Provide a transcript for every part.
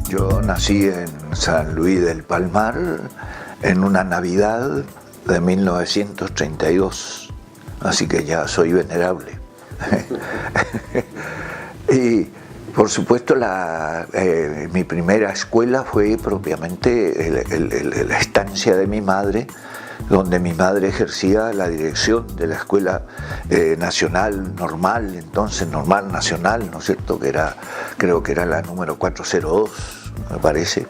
Yo nací en San Luis del Palmar en una Navidad de 1932, así que ya soy venerable. Y por supuesto mi primera escuela fue propiamente la estancia de mi madre, donde mi madre ejercía la dirección de la escuela nacional normal, entonces normal nacional, ¿no es cierto?, creo que era la número 402, me parece.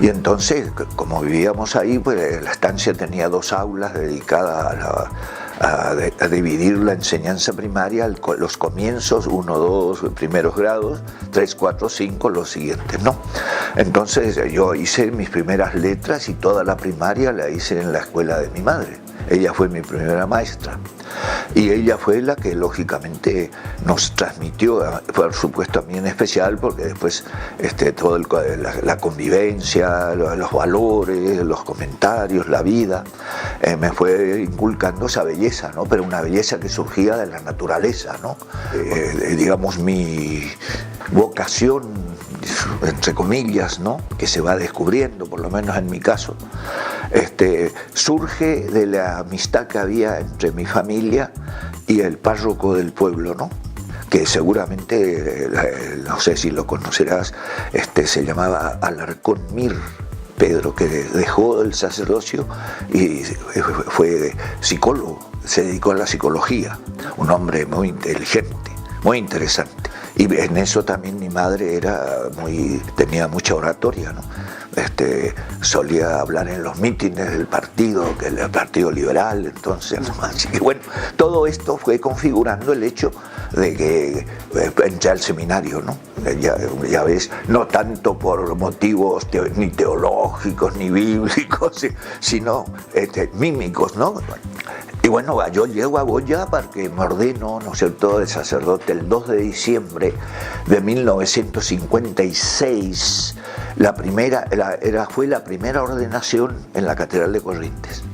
Y entonces, como vivíamos ahí, pues la estancia tenía 2 aulas dedicadas a dividir la enseñanza primaria, los comienzos, 1, 2, primeros grados, 3, 4, 5, los siguientes, ¿no? Entonces yo hice mis primeras letras y toda la primaria la hice en la escuela de mi madre. Ella fue mi primera maestra y ella fue la que lógicamente nos transmitió, por supuesto a mí en especial, porque después todo la convivencia, los valores, los comentarios, la vida, me fue inculcando esa belleza, ¿no? Pero una belleza que surgía de la naturaleza, ¿no? Digamos, mi vocación, entre comillas, ¿no?, que se va descubriendo, por lo menos en mi caso, surge de la amistad que había entre mi familia y el párroco del pueblo, ¿no?, que seguramente, no sé si lo conocerás, se llamaba Alarcón Mir Pedro, que dejó el sacerdocio y fue psicólogo, se dedicó a la psicología, un hombre muy inteligente, muy interesante. Y en eso también mi madre tenía mucha oratoria, ¿no? Solía hablar en los mítines del partido, que era el Partido Liberal, entonces, ¿no? Así que bueno, todo esto fue configurando el hecho de que entré al seminario, ¿no? Ya ves, no tanto por motivos ni teológicos ni bíblicos, sino mímicos, ¿no? Y bueno, yo llego a Goya porque me ordeno, ¿no es cierto?, de sacerdote el 2 de diciembre de 1956. Fue la primera ordenación en la Catedral de Corrientes,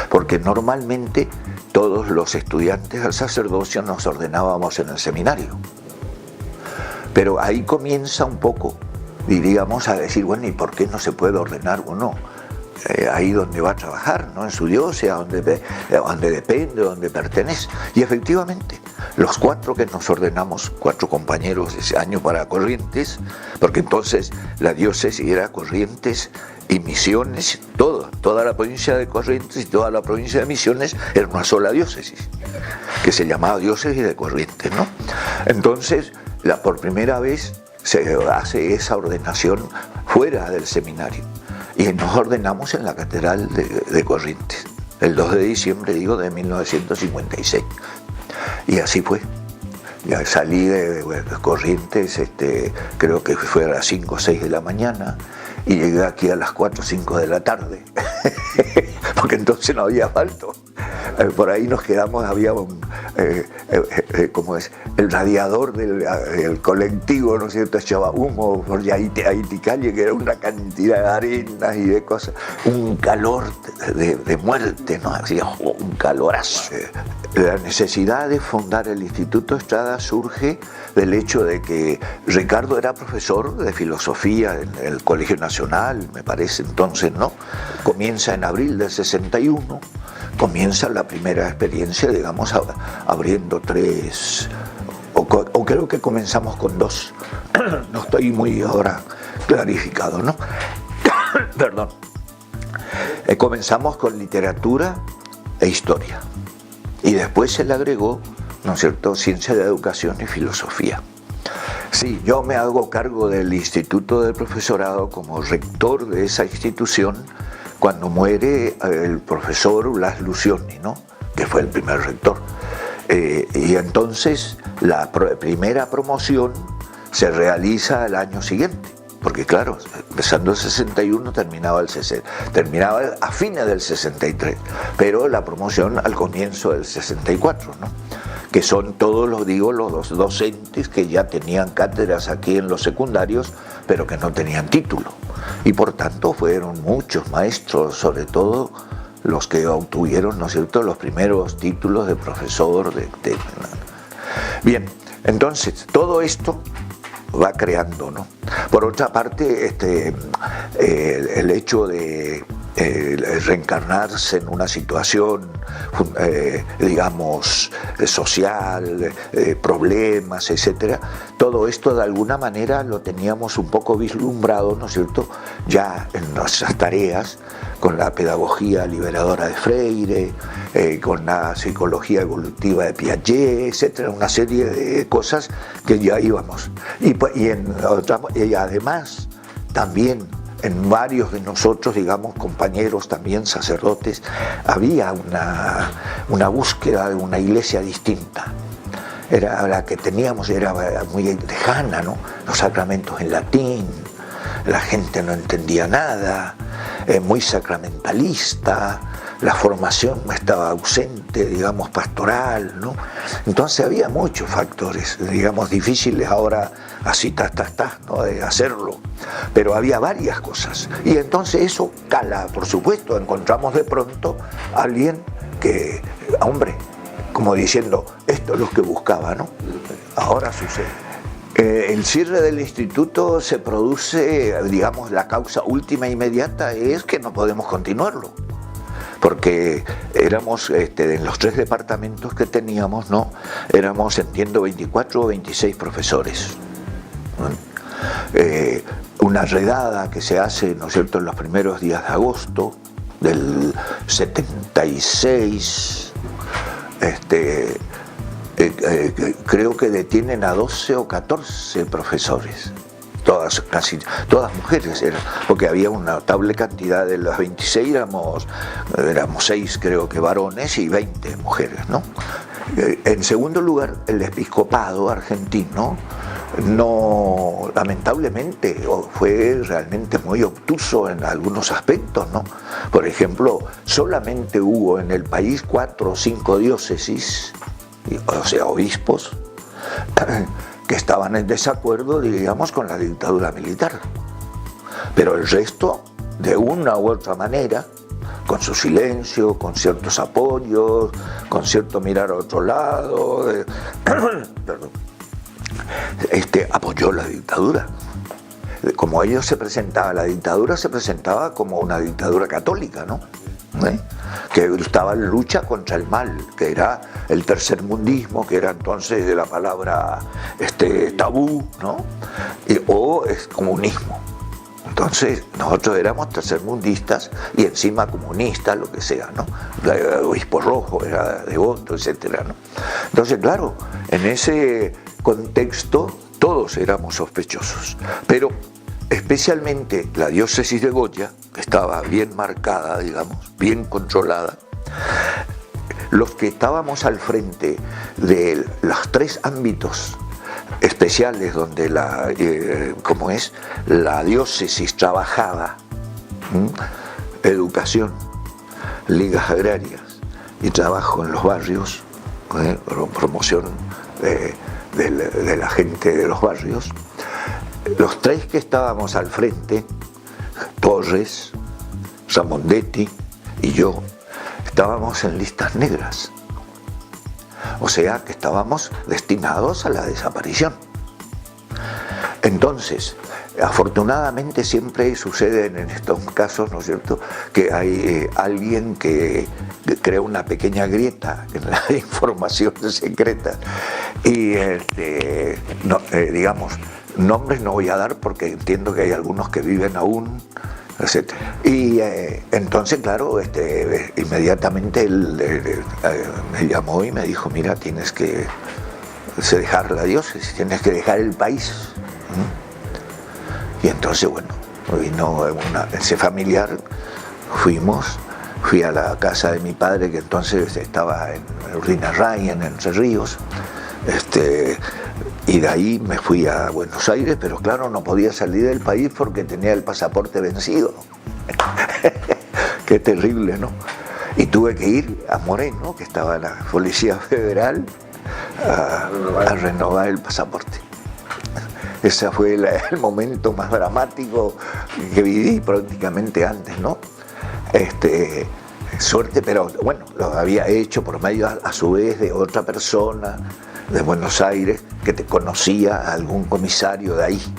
porque normalmente todos los estudiantes al sacerdocio nos ordenábamos en el seminario. Pero ahí comienza un poco, diríamos, a decir, bueno, ¿y por qué no se puede ordenar uno ahí donde va a trabajar, ¿no?, en su diócesis, donde depende, donde pertenece? Y efectivamente, los 4 que nos ordenamos, 4 compañeros ese año para Corrientes, porque entonces la diócesis era Corrientes y Misiones, toda la provincia de Corrientes y toda la provincia de Misiones era una sola diócesis, que se llamaba diócesis de Corrientes, ¿no? Entonces, por primera vez se hace esa ordenación fuera del seminario. Y nos ordenamos en la Catedral de Corrientes, el 2 de diciembre, de 1956. Y así fue. Ya salí de Corrientes, creo que fue a las 5 o 6 de la mañana, y llegué aquí a las 4 o 5 de la tarde, porque entonces no había asfalto. Por ahí nos quedamos, había el radiador del colectivo, ¿no es cierto?, echaba humo por Haití Calle, que era una cantidad de arenas y de cosas, un calor de muerte, ¿no?, hacía un calorazo. La necesidad de fundar el Instituto Estrada surge del hecho de que Ricardo era profesor de filosofía en el Colegio Nacional, me parece entonces, ¿no? Comienza en abril del 61, comienza la primera experiencia, digamos, abriendo 3, o creo que comenzamos con 2, no estoy muy ahora clarificado, ¿no? Perdón. Comenzamos con literatura e historia, y después se le agregó, ¿no es cierto?, ciencia de educación y filosofía. Sí, yo me hago cargo del Instituto de Profesorado como rector de esa institución cuando muere el profesor Blas Lucioni, ¿no?, que fue el primer rector. Y entonces la primera promoción se realiza al año siguiente, porque claro, empezando el 61 terminaba a fines del 63, pero la promoción al comienzo del 64, ¿no?, que son todos los docentes que ya tenían cátedras aquí en los secundarios, pero que no tenían título. Y por tanto fueron muchos maestros, sobre todo los que obtuvieron, ¿no es cierto?, los primeros títulos de profesor. Bien, entonces todo esto va creando, ¿no? Por otra parte, el hecho de reencarnarse en una situación, digamos, social, problemas, etcétera, todo esto de alguna manera lo teníamos un poco vislumbrado, ¿no es cierto?, ya en nuestras tareas, con la pedagogía liberadora de Freire, con la psicología evolutiva de Piaget, etcétera, una serie de cosas que ya íbamos. Y además, también en varios de nosotros, digamos, compañeros también sacerdotes, había una búsqueda de una iglesia distinta. Era la que teníamos, era muy lejana, ¿no? Los sacramentos en latín, la gente no entendía nada, muy sacramentalista, la formación estaba ausente, digamos, pastoral, ¿no? Entonces había muchos factores, digamos, difíciles ahora así, ¿no?, de hacerlo, pero había varias cosas. Y entonces eso cala, por supuesto, encontramos de pronto a alguien que, hombre, como diciendo, esto es lo que buscaba, ¿no? Ahora sucede. El cierre del instituto se produce, digamos, la causa última e inmediata es que no podemos continuarlo, porque éramos, en los 3 departamentos que teníamos, ¿no?, éramos, entiendo, 24 o 26 profesores. Una redada que se hace, ¿no es cierto?, en los primeros días de agosto del 76, creo que detienen a 12 o 14 profesores, casi todas mujeres eran, porque había una notable cantidad, de las 26 éramos 6 creo que varones y 20 mujeres, ¿no? En segundo lugar, el episcopado argentino no, lamentablemente, fue realmente muy obtuso en algunos aspectos, ¿no? Por ejemplo, solamente hubo en el país 4 o 5 diócesis, o sea, obispos, que estaban en desacuerdo, digamos, con la dictadura militar. Pero el resto, de una u otra manera, con su silencio, con ciertos apoyos, con cierto mirar a otro lado, apoyó la dictadura. Como ellos se presentaban, la dictadura se presentaba como una dictadura católica, ¿no? Que estaba en lucha contra el mal, que era el tercermundismo, que era entonces de la palabra tabú, ¿no? O es comunismo. Entonces nosotros éramos tercermundistas y encima comunistas, lo que sea, ¿no? El obispo rojo era devoto, etcétera, ¿no? Entonces, claro, en ese contexto todos éramos sospechosos, pero especialmente la diócesis de Goya, que estaba bien marcada, digamos, bien controlada. Los que estábamos al frente de los 3 ámbitos especiales donde la diócesis trabajaba, educación, ligas agrarias y trabajo en los barrios, promoción de la gente de los barrios. Los 3 que estábamos al frente, Torres, Ramondetti y yo, estábamos en listas negras. O sea que estábamos destinados a la desaparición. Entonces, afortunadamente siempre suceden en estos casos, ¿no es cierto?, que hay alguien que crea una pequeña grieta en la información secreta y, digamos, nombres no voy a dar porque entiendo que hay algunos que viven aún, etc. Y entonces, claro, inmediatamente él me llamó y me dijo, mira, tienes que dejar la diócesis, tienes que dejar el país. Y entonces, bueno, vino ese familiar, fui a la casa de mi padre, que entonces estaba en Urdinarray, en Entre Ríos, y de ahí me fui a Buenos Aires, pero claro, no podía salir del país porque tenía el pasaporte vencido. Qué terrible, ¿no? Y tuve que ir a Moreno, que estaba la Policía Federal, a renovar el pasaporte. Ese fue el momento más dramático que viví prácticamente antes, ¿no? Suerte, pero bueno, lo había hecho por medio a su vez de otra persona de Buenos Aires que te conocía a algún comisario de ahí.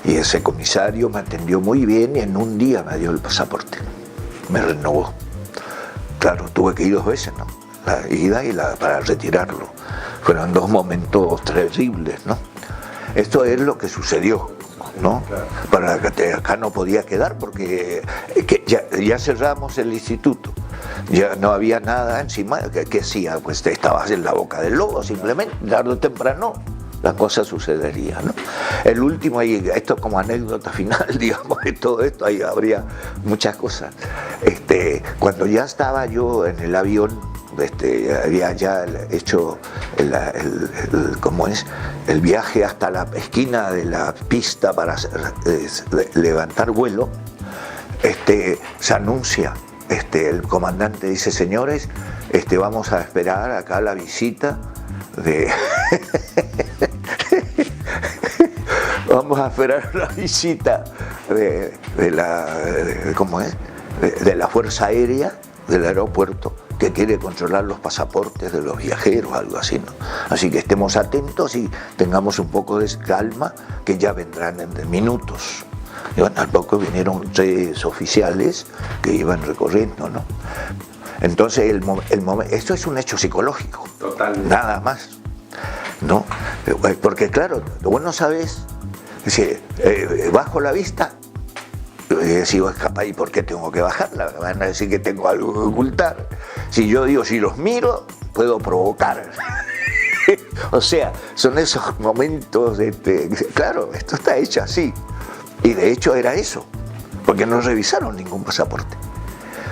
Y ese comisario me atendió muy bien y en un día me dio el pasaporte, me renovó. Claro, tuve que ir 2 veces, ¿no? La ida y para retirarlo. Fueron 2 momentos terribles, ¿no? Esto es lo que sucedió, ¿no? Para que acá no podía quedar porque ya cerramos el instituto. Ya no había nada encima. ¿Qué hacía? Pues estabas en la boca del lobo, simplemente, tarde o temprano la cosa sucedería, ¿no? El último, esto como anécdota final, digamos, de todo esto, ahí habría muchas cosas. Cuando ya estaba yo en el avión, había ya hecho el viaje hasta la esquina de la pista para levantar vuelo, se anuncia, el comandante dice: señores, vamos a esperar acá la visita de vamos a esperar la visita de la Fuerza Aérea del aeropuerto, que quiere controlar los pasaportes de los viajeros, algo así, ¿no? Así que estemos atentos y tengamos un poco de calma, que ya vendrán en minutos. Y bueno, al poco vinieron 3 oficiales que iban recorriendo, ¿no? Entonces, esto es un hecho psicológico. Totalmente. Nada más, ¿no? Porque claro, vos no sabés, bajo la vista, si vos capaz, ¿y por qué tengo que bajarla? Van a decir que tengo algo que ocultar. Si yo digo, si los miro, puedo provocar. O sea, son esos momentos, claro, esto está hecho así. Y de hecho era eso, porque no revisaron ningún pasaporte.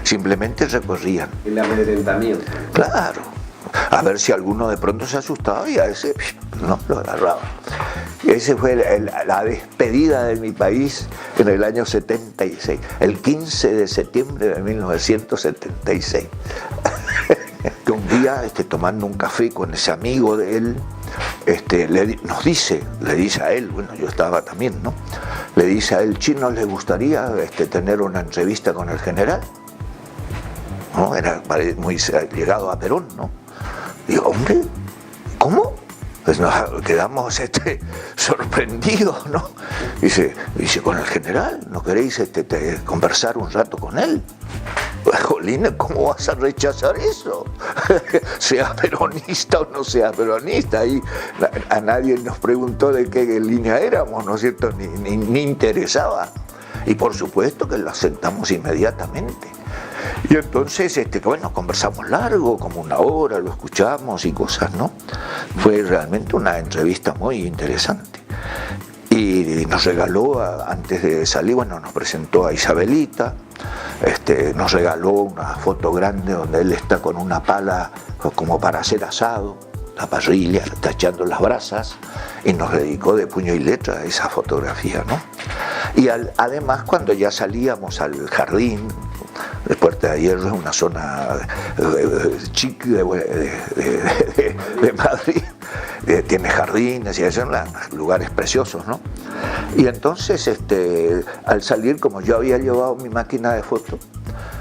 Simplemente recorrían. El amedrentamiento. Claro. A ver si alguno de pronto se asustaba y a ese no lo agarraba. Esa fue la despedida de mi país en el año 76, el 15 de septiembre de 1976. Que un día, tomando un café con ese amigo de él, le dice a él, bueno, yo estaba también, ¿no? Le dice a él: ¿Chino, le gustaría tener una entrevista con el general? ¿No? Era muy llegado a Perón, ¿no? Digo, hombre, ¿cómo? Pues nos quedamos sorprendidos, ¿no? Dice, con el general, ¿no queréis conversar un rato con él? Jolín, ¿cómo vas a rechazar eso? Sea peronista o no sea peronista. Ahí a nadie nos preguntó de qué línea éramos, ¿no es cierto? Ni interesaba. Y por supuesto que lo aceptamos inmediatamente. Y entonces, bueno, conversamos largo, como 1 hora, lo escuchamos y cosas, ¿no? Fue realmente una entrevista muy interesante. Y nos regaló, antes de salir, bueno, nos presentó a Isabelita, nos regaló una foto grande donde él está con una pala como para hacer asado, la parrilla, está echando las brasas, y nos dedicó de puño y letra esa fotografía, ¿no? Y además, cuando ya salíamos al jardín, de Puerta de Hierro, es una zona chic de Madrid, tiene jardines y son lugares preciosos, ¿no? Y entonces, al salir, como yo había llevado mi máquina de foto,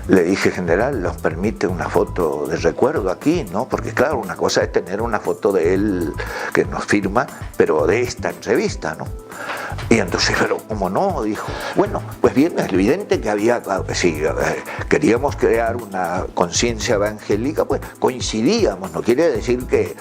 le dije: general, ¿nos permite una foto de recuerdo aquí, no? Porque claro, una cosa es tener una foto de él que nos firma, pero de esta entrevista, ¿no? Y entonces, pero ¿cómo no? Dijo. Bueno, pues bien, es evidente que había, si queríamos crear una conciencia evangélica, pues coincidíamos. No quiere decir que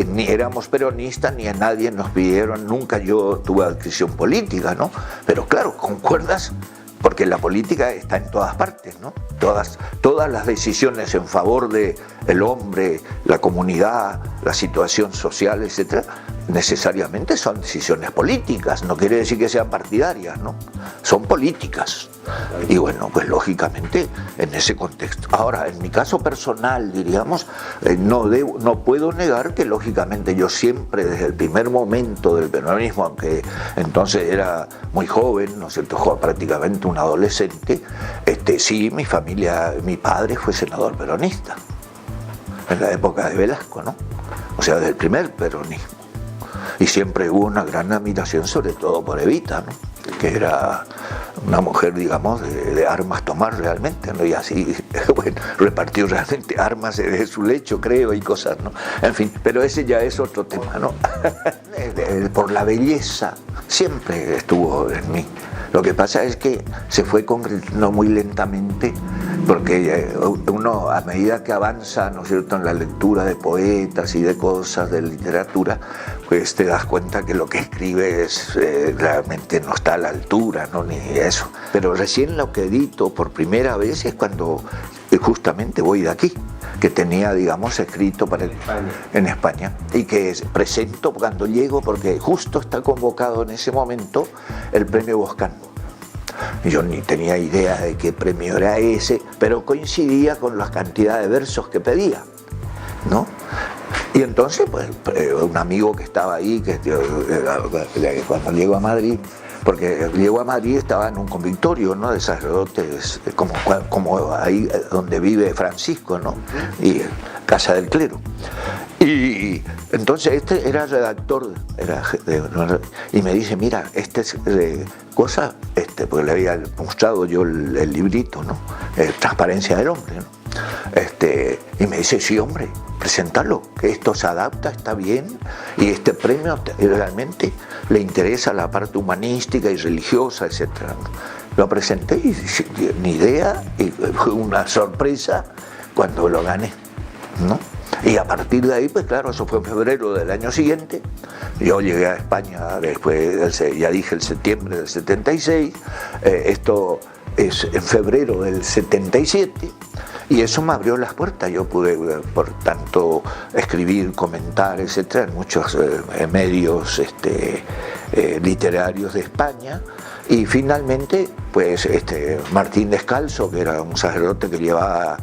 ni éramos peronistas, ni a nadie nos pidieron, nunca yo tuve adquisición política, ¿no? Pero claro, concuerdas, porque la política está en todas partes, ¿no? Todas las decisiones en favor del hombre, la comunidad, la situación social, etcétera, necesariamente son decisiones políticas. No quiere decir que sean partidarias, ¿no? Son políticas. Y bueno, pues lógicamente en ese contexto. Ahora, en mi caso personal, diríamos, no puedo negar que lógicamente yo siempre, desde el primer momento del peronismo, aunque entonces era muy joven, ¿no es cierto?, prácticamente un adolescente, sí, mi familia, mi padre fue senador peronista en la época de Velasco, ¿no? o sea, del primer peronismo. Y siempre hubo una gran admiración, sobre todo por Evita, ¿no? Que era una mujer, digamos, de armas tomar realmente, ¿no? Y así, bueno, repartió realmente armas de su lecho, creo, y cosas, ¿no? En fin, pero ese ya es otro tema, ¿no? Por la belleza, siempre estuvo en mí. Lo que pasa es que se fue concretando muy lentamente, porque uno, a medida que avanza, ¿no es cierto?, en la lectura de poetas y de cosas, de literatura, pues te das cuenta que lo que escribe realmente no está a la altura, ¿no?, ni eso. Pero recién lo que edito por primera vez es cuando justamente voy de aquí, que tenía, digamos, escrito en España, y que presento cuando llego, porque justo está convocado en ese momento el premio Boscán. Yo ni tenía idea de qué premio era ese, pero coincidía con la cantidad de versos que pedía, ¿no? Y entonces, pues, un amigo que estaba ahí, que cuando llego a Madrid, porque llego a Madrid estaba en un convictorio, ¿no?, de sacerdotes, como ahí donde vive Francisco, ¿no?, y Casa del Clero. Y entonces este era redactor, y me dice, mira, porque le había mostrado yo el librito, ¿no?, Transparencia del Hombre, ¿no? Y me dice, sí, hombre, preséntalo, que esto se adapta, está bien, y este premio realmente le interesa la parte humanística y religiosa, etc. Lo presenté y ni idea, y fue una sorpresa cuando lo gané, ¿no? Y a partir de ahí, pues claro, eso fue en febrero del año siguiente. Yo llegué a España después, ya dije, el septiembre del 76, esto es en febrero del 77, y eso me abrió las puertas. Yo pude, por tanto, escribir, comentar, etcétera, en muchos medios literarios de España. Y finalmente, pues Martín Descalzo, que era un sacerdote que llevaba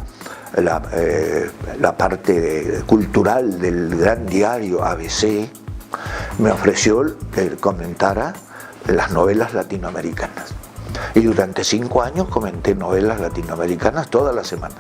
la parte cultural del gran diario ABC, me ofreció que comentara las novelas latinoamericanas. Y durante 5 años comenté novelas latinoamericanas toda la semana.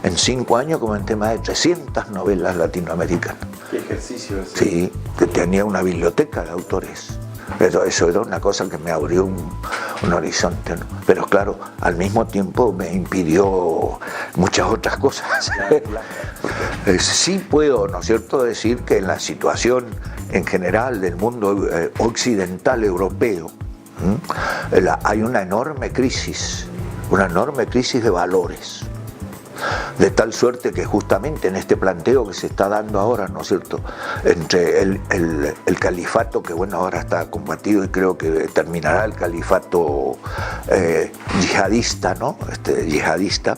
En 5 años comenté más de 300 novelas latinoamericanas. ¿Qué ejercicio es? Sí, que tenía una biblioteca de autores. Pero eso era una cosa que me abrió un horizonte, ¿no? Pero claro, al mismo tiempo me impidió muchas otras cosas. Claro. Sí puedo, ¿no es cierto?, decir que en la situación en general del mundo occidental europeo hay una enorme crisis de valores. De tal suerte que justamente en este planteo que se está dando ahora, ¿no es cierto?, entre el califato, que bueno, ahora está combatido y creo que terminará el califato yihadista, ¿no?, yihadista,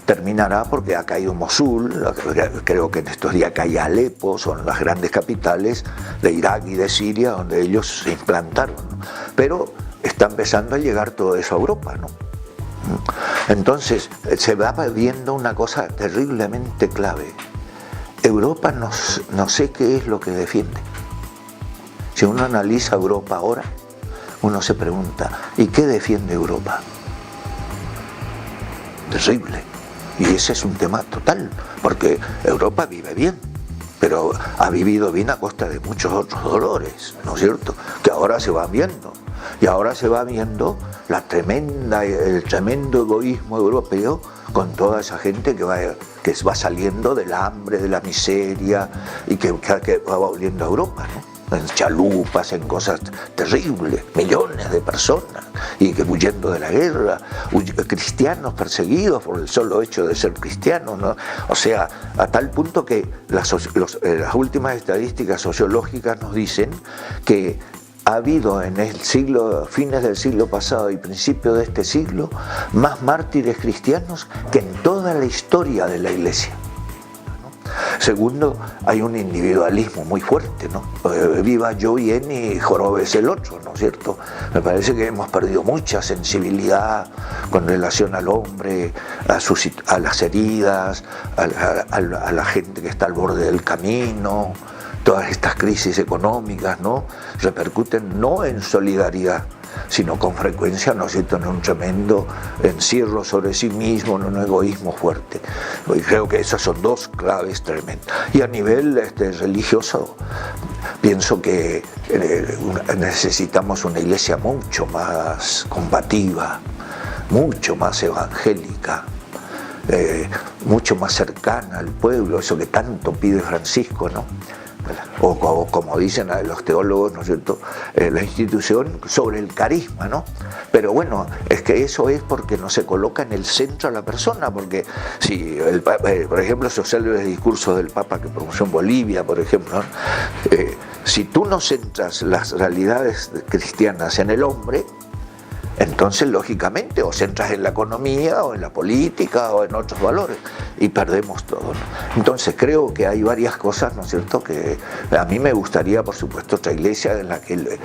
terminará porque ha caído Mosul, creo que en estos días cae Alepo, son las grandes capitales de Irak y de Siria donde ellos se implantaron, ¿no? Pero está empezando a llegar todo eso a Europa, ¿no? Entonces se va viendo una cosa terriblemente clave. Europa no sé qué es lo que defiende. Si uno analiza Europa ahora, uno se pregunta, ¿y qué defiende Europa? Terrible. Y ese es un tema total, porque Europa vive bien, pero ha vivido bien a costa de muchos otros dolores, ¿no es cierto?, que ahora se van viendo. Y ahora se va viendo el tremendo egoísmo europeo con toda esa gente que va saliendo del hambre, de la miseria, y que va volviendo a Europa, ¿no?, en chalupas, en cosas terribles, millones de personas, y que huyendo de la guerra, cristianos perseguidos por el solo hecho de ser cristianos, ¿no? O sea, a tal punto que las últimas estadísticas sociológicas nos dicen que ha habido en el fines del siglo pasado y principios de este siglo, más mártires cristianos que en toda la historia de la Iglesia. Segundo, hay un individualismo muy fuerte, ¿no? Viva yo bien y jorobes el otro, ¿no es cierto? Me parece que hemos perdido mucha sensibilidad con relación al hombre, a las heridas, a la gente que está al borde del camino. Todas estas crisis económicas, ¿no?, repercuten no en solidaridad, sino con frecuencia, ¿no es cierto?, en un tremendo encierro sobre sí mismo, en un egoísmo fuerte. Y creo que esas son dos claves tremendas. Y a nivel religioso, pienso que necesitamos una iglesia mucho más combativa, mucho más evangélica, mucho más cercana al pueblo, eso que tanto pide Francisco, ¿no? O como dicen los teólogos, ¿no es cierto?, la institución sobre el carisma, ¿no? Pero bueno, es que eso es porque no se coloca en el centro a la persona, porque si, por ejemplo, esos célebres discursos del Papa que pronunció en Bolivia, por ejemplo, ¿no? Si tú no centras las realidades cristianas en el hombre, entonces lógicamente o centras en la economía o en la política o en otros valores y perdemos todo, ¿no? Entonces creo que hay varias cosas, ¿no es cierto?, que a mí me gustaría, por supuesto, otra iglesia en la que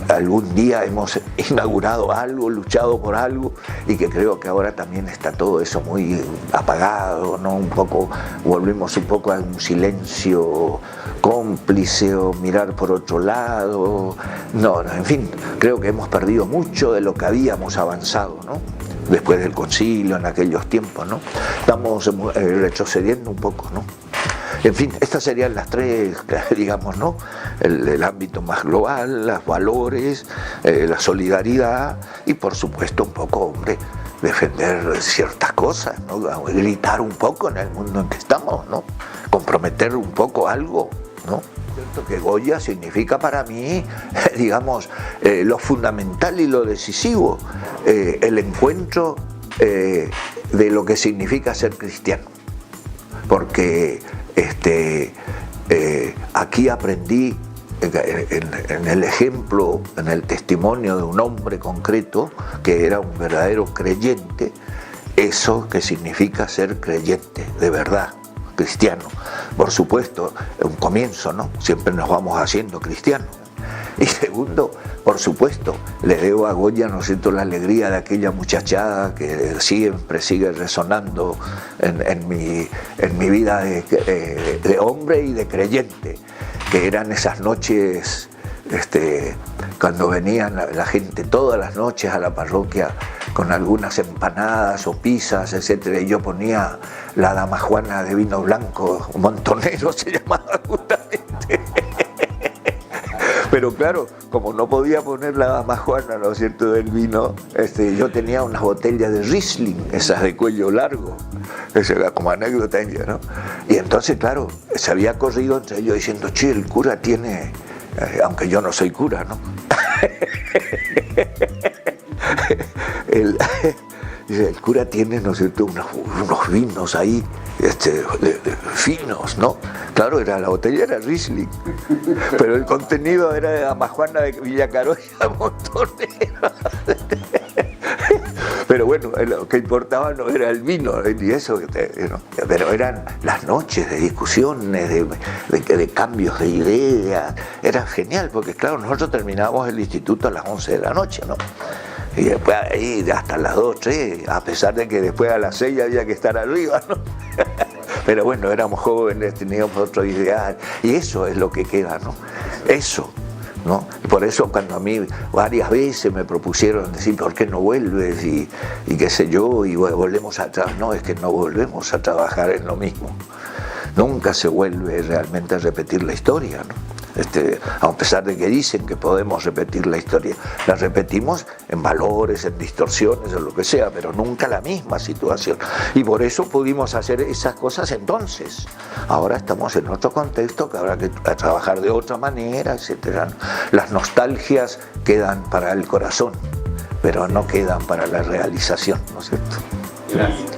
algún día hemos inaugurado algo, luchado por algo, y que creo que ahora también está todo eso muy apagado, ¿no? Un poco, volvemos un poco a un silencio cómplice o mirar por otro lado. No, en fin, creo que hemos perdido mucho de lo que habíamos avanzado, ¿no?, después del concilio, en aquellos tiempos, ¿no? Estamos retrocediendo un poco, ¿no? En fin, estas serían las tres, digamos, ¿no? El ámbito más global, los valores, la solidaridad y, por supuesto, un poco, hombre, defender ciertas cosas, ¿no? Gritar un poco en el mundo en que estamos, ¿no? Comprometer un poco algo, ¿no? Que Goya significa para mí, digamos, lo fundamental y lo decisivo, el encuentro de lo que significa ser cristiano, porque aquí aprendí en el ejemplo, en el testimonio de un hombre concreto que era un verdadero creyente, eso que significa ser creyente, de verdad, cristiano. Por supuesto, un comienzo, ¿no? Siempre nos vamos haciendo cristianos. Y segundo, por supuesto, le debo a Goya, ¿no es cierto?, la alegría de aquella muchachada que siempre sigue resonando en mi vida de hombre y de creyente, que eran esas noches, cuando venían la gente todas las noches a la parroquia con algunas empanadas o pizzas, etcétera, y yo ponía la Dama Juana de vino blanco, Montonero se llamaba justamente. Pero claro, como no podía poner la Dama Juana, ¿no es cierto?, del vino, yo tenía unas botellas de Riesling, esas de cuello largo, eso era como anécdota, ¿no? Y entonces, claro, se había corrido entre ellos diciendo, che, el cura tiene, aunque yo no soy cura, ¿no? El cura tiene, ¿no es cierto?, unos vinos ahí, finos, ¿no? Claro, la botella era Riesling, pero el contenido era de Dama Juana de Villacaroya, Montonero. Pero bueno, lo que importaba no era el vino, y eso, ¿no? Pero eran las noches de discusiones, de cambios de ideas. Era genial, porque claro, nosotros terminábamos el instituto a las 11 de la noche, ¿no? Y después ahí hasta las 2, 3, a pesar de que después a las 6 había que estar arriba, ¿no? Pero bueno, éramos jóvenes, teníamos otro ideal, y eso es lo que queda, ¿no? Eso, ¿no? Y por eso cuando a mí varias veces me propusieron decir, ¿por qué no vuelves? Y qué sé yo, y volvemos a trabajar. No, es que no volvemos a trabajar en lo mismo. Nunca se vuelve realmente a repetir la historia, ¿no? A pesar de que dicen que podemos repetir la historia, la repetimos en valores, en distorsiones, en lo que sea, pero nunca la misma situación. Y por eso pudimos hacer esas cosas entonces. Ahora estamos en otro contexto que habrá que trabajar de otra manera, etc. Las nostalgias quedan para el corazón, pero no quedan para la realización, ¿no es cierto? Gracias.